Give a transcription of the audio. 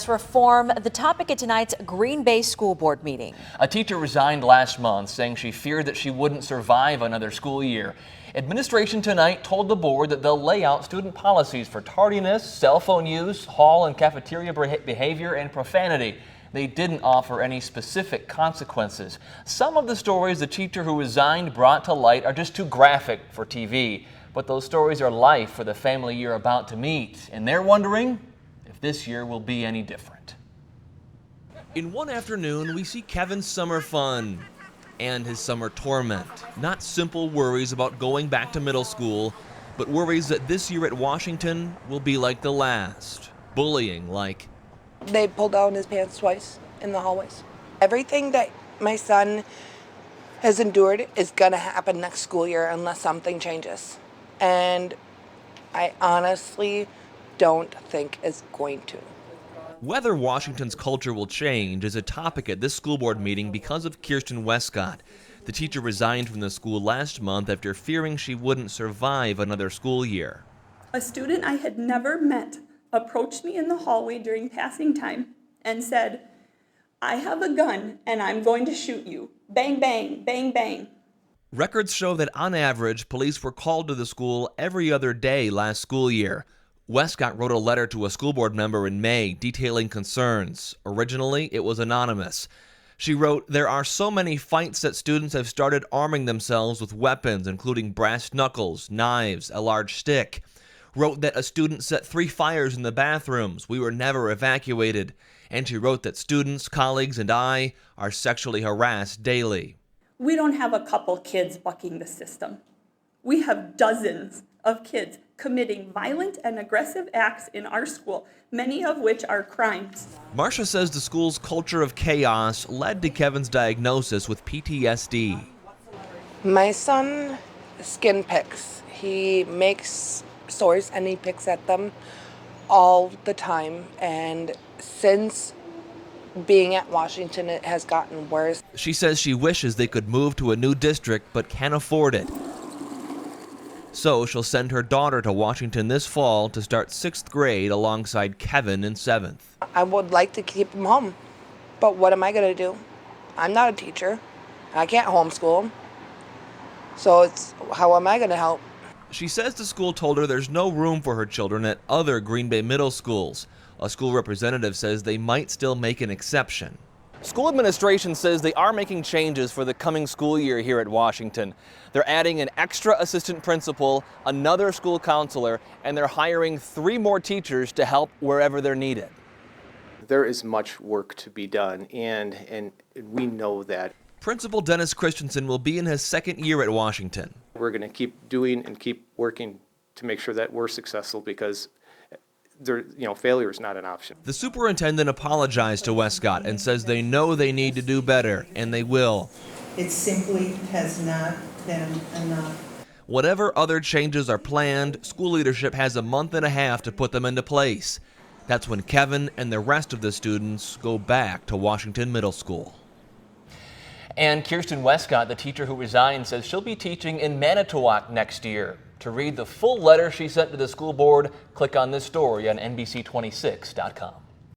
athletics reform, the topic at tonight's Green Bay School Board meeting. A teacher resigned last month, saying she feared that she wouldn't survive another school year. Administration tonight told the board that they'll lay out student policies for tardiness, cell phone use, hall and cafeteria behavior, and profanity. They didn't offer any specific consequences. Some of the stories the teacher who resigned brought to light are just too graphic for TV. But those stories are life for the family you're about to meet. And they're wondering if this year will be any different. In one afternoon, we see Kevin's summer fun and his summer torment. Not simple worries about going back to middle school, but worries that this year at Washington will be like the last. Bullying like... They pulled down his pants twice in the hallways. Everything that my son has endured is gonna happen next school year unless something changes. And I honestly don't think it's going to. Whether Washington's culture will change is a topic at this school board meeting because of Kirsten Westcott. The teacher resigned from the school last month after fearing she wouldn't survive another school year. A student I had never met approached me in the hallway during passing time and said, "I have a gun and I'm going to shoot you. Bang, bang, bang, bang." Records show that on average, police were called to the school every other day last school year. Westcott wrote a letter to a school board member in May detailing concerns. Originally, it was anonymous. She wrote, "There are so many fights that students have started arming themselves with weapons, including brass knuckles, knives, a large stick." Wrote that a student set 3 fires in the bathrooms. We were never evacuated. And she wrote that students, colleagues, and I are sexually harassed daily. We don't have a couple kids bucking the system. We have dozens of kids committing violent and aggressive acts in our school, many of which are crimes. Marcia says the school's culture of chaos led to Kevin's diagnosis with PTSD. My son skin picks. He makes sores and he picks at them all the time, and since being at Washington it has gotten worse. She says she wishes they could move to a new district but can't afford it. So she'll send her daughter to Washington this fall to start 6th grade alongside Kevin in 7th. I would like to keep him home, but what am I going to do? I'm not a teacher. I can't homeschool him. So how am I going to help? She says the school told her there's no room for her children at other Green Bay middle schools. A school representative says they might still make an exception. School administration says they are making changes for the coming school year here at Washington. They're adding an extra assistant principal, another school counselor, and they're hiring 3 more teachers to help wherever they're needed. There is much work to be done, and we know that. Principal Dennis Christensen will be in his 2nd year at Washington. We're going to keep doing and keep working to make sure that we're successful, because failure is not an option. The superintendent apologized to Westcott and says they know they need to do better, and they will. It simply has not been enough. Whatever other changes are planned, school leadership has a month and a half to put them into place. That's when Kevin and the rest of the students go back to Washington Middle School. And Kirsten Westcott, the teacher who resigned, says she'll be teaching in Manitowoc next year. To read the full letter she sent to the school board, click on this story on NBC26.com.